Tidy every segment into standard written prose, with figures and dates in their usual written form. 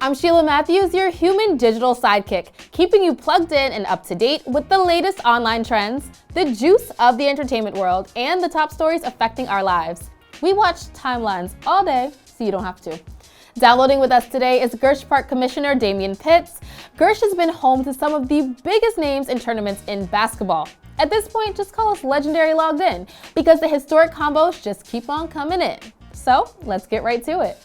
I'm Sheila Matthews, your human digital sidekick, keeping you plugged in and up to date with the latest online trends, the juice of the entertainment world, and the top stories affecting our lives. We watch timelines all day, so you don't have to. Downloading with us today is Gersh Park Commissioner Damian Pitts. Gersh has been home to some of the biggest names in tournaments in basketball. At this point, just call us Legendary Logged In, because the historic combos just keep on coming in. So let's get right to it.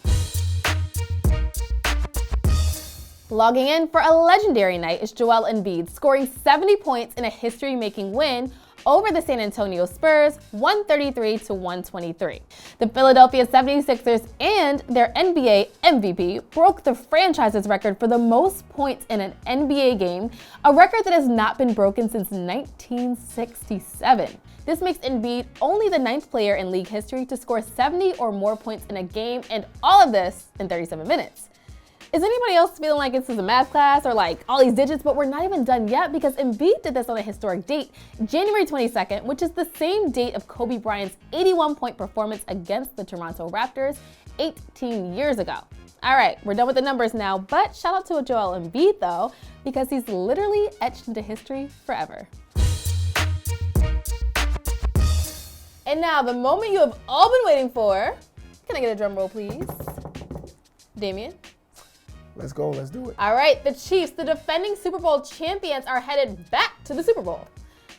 Logging in for a legendary night is Joel Embiid, scoring 70 points in a history-making win over the San Antonio Spurs, 133-123. The Philadelphia 76ers and their NBA MVP broke the franchise's record for the most points in an NBA game, a record that has not been broken since 1967. This makes Embiid only the 9th player in league history to score 70 or more points in a game, and all of this in 37 minutes. Is anybody else feeling like this is a math class or like all these digits? But we're not even done yet, because Embiid did this on a historic date, January 22nd, which is the same date of Kobe Bryant's 81-point performance against the Toronto Raptors 18 years ago. All right, we're done with the numbers now, but shout out to Joel Embiid though, because he's literally etched into history forever. And now the moment you have all been waiting for. Can I get a drum roll, please? Damian? Let's go, let's do it. All right, the Chiefs, the defending Super Bowl champions, are headed back to the Super Bowl.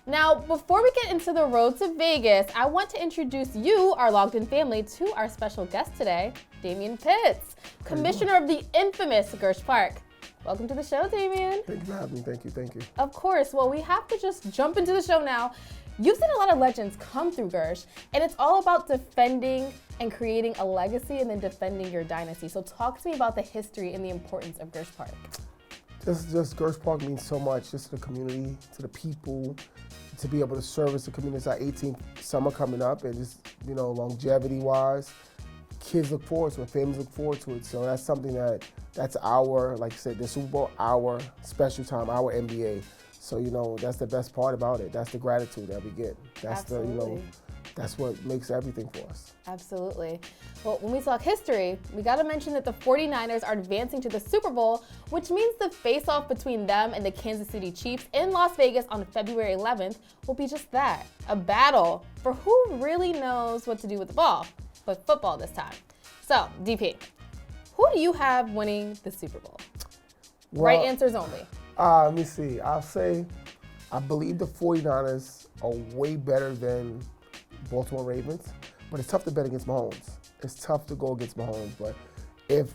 Now, before we get into the road to Vegas, I want to introduce you, our Logged In family, to our special guest today, Damian Pitts, Commissioner of the infamous Gersh Park. Welcome to the show, Damian. Thank you for having me, thank you. Of course, well, we have to just jump into the show now. You've seen a lot of legends come through Gersh, and it's all about defending and creating a legacy and then defending your dynasty. So talk to me about the history and the importance of Gersh Park. Just Gersh Park means so much, just to the community, to the people, to be able to service the community. It's our 18th summer coming up, and just, longevity-wise, kids look forward to it, families look forward to it. So that's something that's our, like you said, the Super Bowl, our special time, our NBA. So, that's the best part about it. That's the gratitude that we get. That's Absolutely. That's what makes everything for us. Absolutely. Well, when we talk history, we got to mention that the 49ers are advancing to the Super Bowl, which means the face-off between them and the Kansas City Chiefs in Las Vegas on February 11th will be just that, a battle for who really knows what to do with the ball, but football this time. So, DP, who do you have winning the Super Bowl? Well, right answers only. Let me see. I'll say I believe the 49ers are way better than Baltimore Ravens, but it's tough to bet against Mahomes. It's tough to go against Mahomes, but if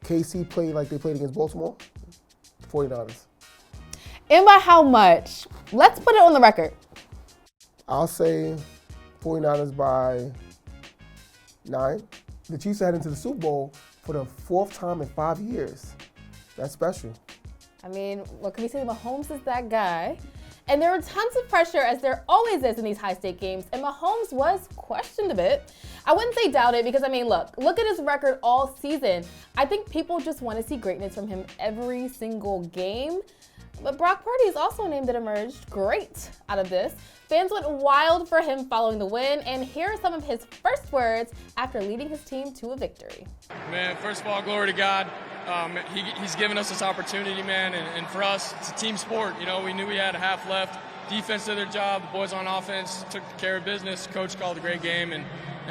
KC played like they played against Baltimore, 49ers. And by how much? Let's put it on the record. I'll say 49ers by 9. The Chiefs are heading to the Super Bowl for the 4th time in 5 years. That's special. I mean, what can we say? Mahomes is that guy. And there were tons of pressure, as there always is in these high-stake games, and Mahomes was questioned a bit. I wouldn't say doubted, because, look at his record all season. I think people just want to see greatness from him every single game. But Brock Purdy is also a name that emerged great out of this. Fans went wild for him following the win, and here are some of his first words after leading his team to a victory. Man, first of all, glory to God. He's given us this opportunity, man, and for us, it's a team sport. We knew we had a half left. Defense did their job. The boys on offense took care of business. Coach called a great game, and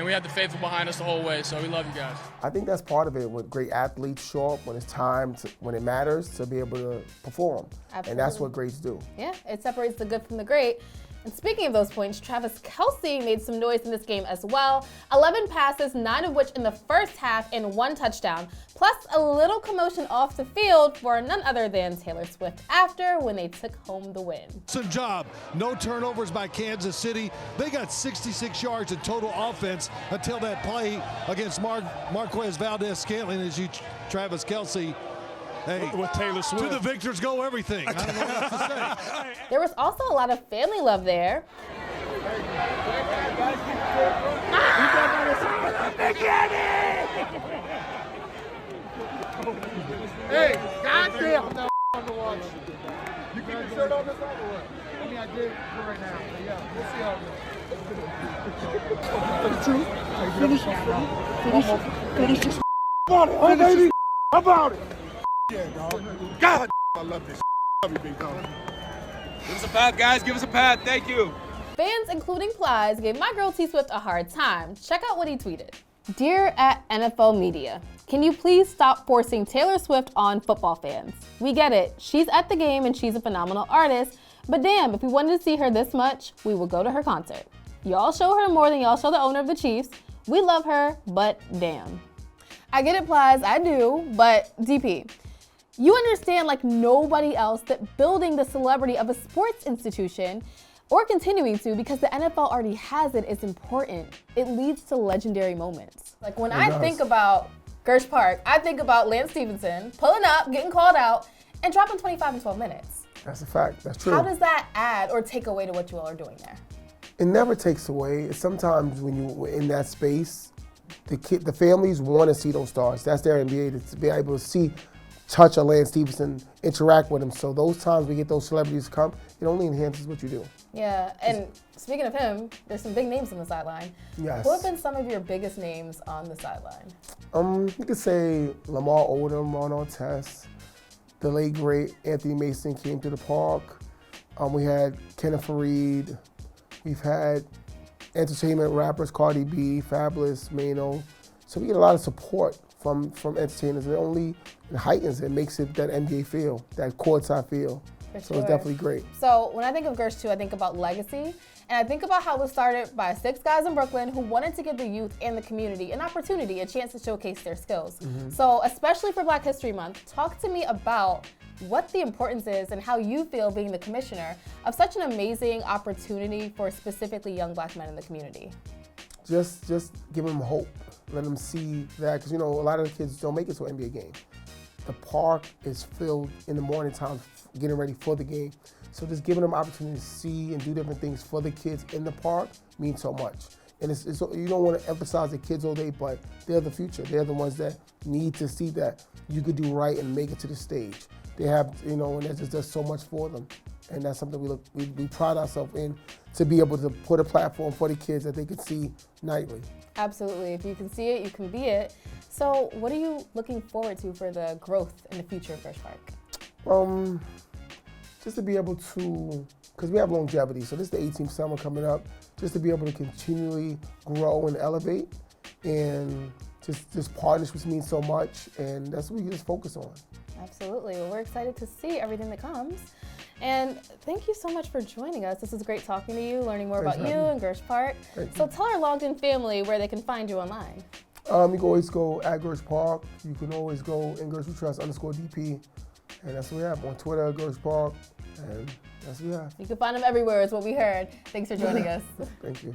we had the faithful behind us the whole way, so we love you guys. I think that's part of it, when great athletes show up when it's time, when it matters, to be able to perform. Absolutely. And that's what greats do. Yeah, it separates the good from the great. And speaking of those points, Travis Kelce made some noise in this game as well. 11 passes, 9 of which in the first half, and 1 touchdown. Plus a little commotion off the field for none other than Taylor Swift after, when they took home the win. Good job. No turnovers by Kansas City. They got 66 yards in total offense until that play against Marquez Valdez-Scantling, as you, Travis Kelce. Hey, with Taylor Swift. To the victors go everything. I don't know what to say. There was also a lot of family love there. Hey, goddamn! You keep your shirt on this side or what? I mean, I did for right now. But yeah, we'll see how it goes. Finish this. How about it? Yeah, dog. God, I love this. Love you, big dog. Give us a pat, guys. Give us a pat. Thank you. Fans, including Plies, gave my girl T Swift a hard time. Check out what he tweeted. Dear @NFL Media, can you please stop forcing Taylor Swift on football fans? We get it. She's at the game and she's a phenomenal artist, but damn, if we wanted to see her this much, we would go to her concert. Y'all show her more than y'all show the owner of the Chiefs. We love her, but damn. I get it, Plies, I do, but DP, you understand like nobody else that building the celebrity of a sports institution or continuing to, because the NFL already has it, is important. It leads to legendary moments. Like when I think about Gersh Park, I think about Lance Stevenson pulling up, getting called out, and dropping 25 in 12 minutes. That's a fact. That's true. How does that add or take away to what you all are doing there? It never takes away. Sometimes when you're in that space, the families want to see those stars. That's their NBA, to be able to see, touch a Lance Stevenson, interact with him. So those times we get those celebrities come, it only enhances what you do. Yeah, and speaking of him, there's some big names on the sideline. Yes. Who have been some of your biggest names on the sideline? You could say Lamar Odom, Ron Artest, the late great Anthony Mason came to the park. We had Kenneth Fareed. We've had entertainment rappers, Cardi B, Fabulous, Mano. So we get a lot of support from entertainers, and it only heightens it, makes it that NBA feel, that courtside feel. For So sure. it's definitely great. So when I think of Gersh too, I think about legacy, and I think about how it was started by 6 guys in Brooklyn who wanted to give the youth and the community an opportunity, a chance to showcase their skills. So especially for Black History Month, talk to me about what the importance is and how you feel being the commissioner of such an amazing opportunity for specifically young Black men in the community. Just give them hope. Let them see that, because a lot of the kids don't make it to an NBA game. The park is filled in the morning time, getting ready for the game. So just giving them opportunity to see and do different things for the kids in the park means so much. And it's you don't want to emphasize the kids all day, but they're the future. They're the ones that need to see that you could do right and make it to the stage. They have, and that just does so much for them. And that's something we pride ourselves in, to be able to put a platform for the kids that they can see nightly. Absolutely. If you can see it, you can be it. So what are you looking forward to for the growth in the future of Gersh Park? Just to be able to, because we have longevity, so this is the 18th summer coming up, just to be able to continually grow and elevate, and just partnerships mean so much, and that's what we just focus on. Absolutely. Well, we're excited to see everything that comes. And thank you so much for joining us. This was great talking to you, learning more about you and Gersh Park. So tell our logged-in family where they can find you online. You can always go at Gersh Park. You can always go in Gersh We Trust _DP. And that's what we have on Twitter, Gersh Park. And that's what we have. You can find them everywhere is what we heard. Thanks for joining us. Thank you.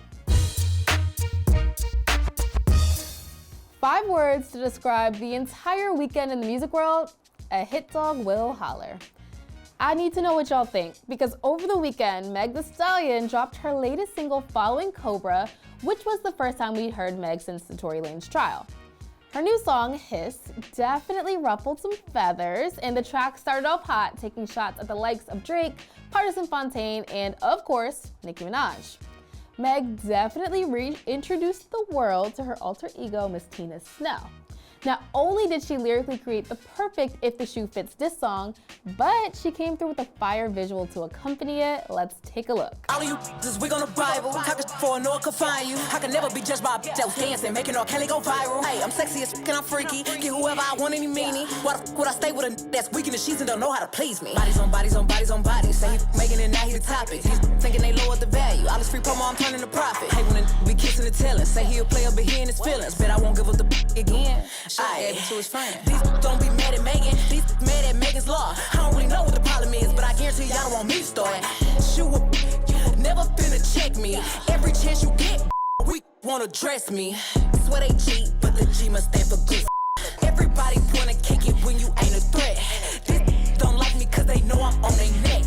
5 words to describe the entire weekend in the music world: a hit dog will holler. I need to know what y'all think, because over the weekend, Meg Thee Stallion dropped her latest single following Cobra, which was the first time we'd heard Meg since the Tory Lanez trial. Her new song, Hiss, definitely ruffled some feathers, and the track started off hot, taking shots at the likes of Drake, Partisan Fontaine, and of course, Nicki Minaj. Meg definitely reintroduced the world to her alter ego, Miss Tina Snow. Not only did she lyrically create the perfect If the Shoe Fits diss song, but she came through with a fire visual to accompany it. Let's take a look. All of you is we gonna Bible. Talking for no one can find you. I can never be judged by a bitch that was dancing, making all Kelly go viral. Hey, I'm sexy as fuck and I'm freaky. Get whoever I want, any meanie. Why the fuck would I stay with a that's weak in the sheets and don't know how to please me? Bodies on bodies on bodies on bodies. Say he making it, now he the topic. He's thinking they lowered the value. All this free promo, I'm turning to profit. Hey, when a be kissing and telling. Say he'll play up, but he in his feelings. Bet I won't give up the again. Aye, to his friend. These don't be mad at Megan. These mad at Megan's law. I don't really know what the problem is, but I guarantee y'all don't want me to start. Shoot, never finna check me. Every chance you get, we wanna dress me. Swear they cheat, but the G must stand for good. Everybody wanna kick it when you ain't a threat. These don't like me cause they know I'm on their neck.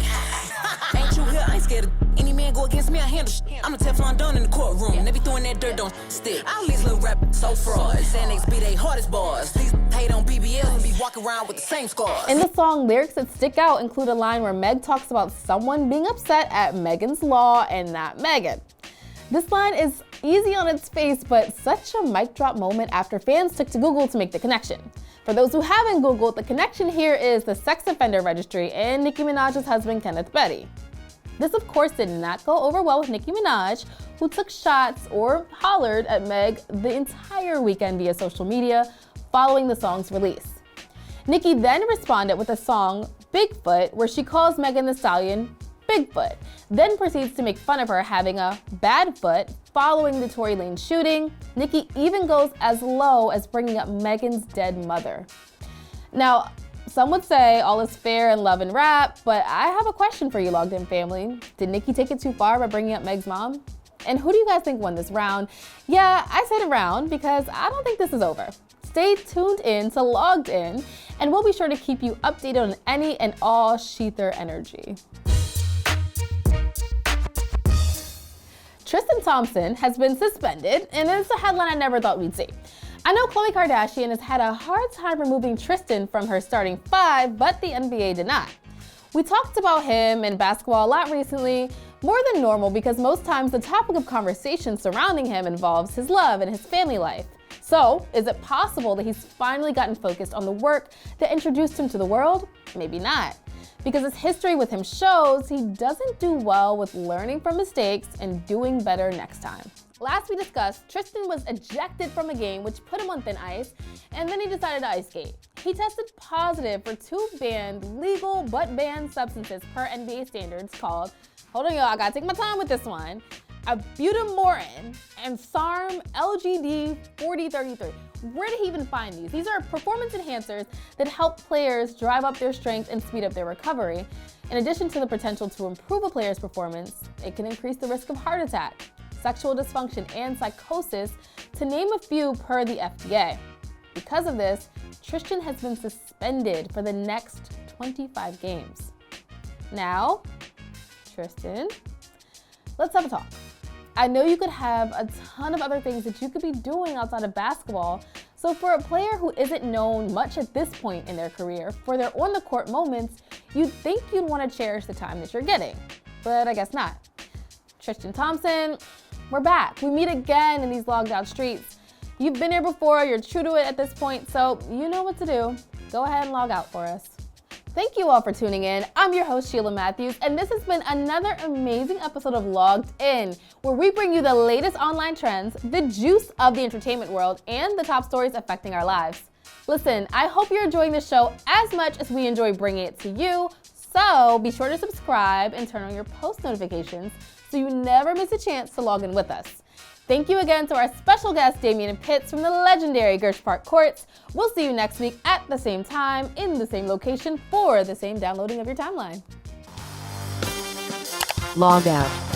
Ain't you here? I ain't scared of any man go against me, I handle shit. I'm a Teflon Don in the courtroom. They be throwing that dirt, don't stick. All these little rap so fraud. Xanax be they hardest bars. These hate on BBLs and be walking around with the same scars. In the song, lyrics that stick out include a line where Meg talks about someone being upset at Megan's law and not Megan. This line is easy on its face, but such a mic drop moment after fans took to Google to make the connection. For those who haven't Googled, the connection here is the sex offender registry and Nicki Minaj's husband, Kenneth Petty. This, of course, did not go over well with Nicki Minaj, who took shots or hollered at Meg the entire weekend via social media following the song's release. Nicki then responded with the song Bigfoot, where she calls Megan Thee Stallion Bigfoot, then proceeds to make fun of her having a bad foot following the Tory Lanez shooting. Nicki even goes as low as bringing up Megan's dead mother. Now, some would say all is fair in love and rap, but I have a question for you, Logged In family. Did Nicki take it too far by bringing up Meg's mom? And who do you guys think won this round? Yeah, I said round because I don't think this is over. Stay tuned in to Logged In, and we'll be sure to keep you updated on any and all Sheether energy. Tristan Thompson has been suspended, and it's a headline I never thought we'd see. I know Khloe Kardashian has had a hard time removing Tristan from her starting five, but the NBA did not. We talked about him and basketball a lot recently, more than normal because most times the topic of conversation surrounding him involves his love and his family life. So, is it possible that he's finally gotten focused on the work that introduced him to the world? Maybe not. Because his history with him shows he doesn't do well with learning from mistakes and doing better next time. Last we discussed, Tristan was ejected from a game which put him on thin ice, and then he decided to ice skate. He tested positive for two banned, legal but banned substances per NBA standards called, hold on y'all, I gotta take my time with this one, Ibutamorin and SARM LGD 4033. Where did he even find these? These are performance enhancers that help players drive up their strength and speed up their recovery. In addition to the potential to improve a player's performance, it can increase the risk of heart attack, sexual dysfunction, and psychosis, to name a few per the FDA. Because of this, Tristan has been suspended for the next 25 games. Now, Tristan, let's have a talk. I know you could have a ton of other things that you could be doing outside of basketball, so for a player who isn't known much at this point in their career for their on-the-court moments, you'd think you'd want to cherish the time that you're getting, but I guess not. Tristan Thompson, we're back. We meet again in these logged out streets. You've been here before, you're true to it at this point, so you know what to do. Go ahead and log out for us. Thank you all for tuning in. I'm your host, Sheila Matthews, and this has been another amazing episode of Logged In, where we bring you the latest online trends, the juice of the entertainment world, and the top stories affecting our lives. Listen, I hope you're enjoying the show as much as we enjoy bringing it to you, so be sure to subscribe and turn on your post notifications so you never miss a chance to log in with us. Thank you again to our special guest, Damian and Pitts from the legendary Gersh Park Courts. We'll see you next week at the same time, in the same location, for the same downloading of your timeline. Log out.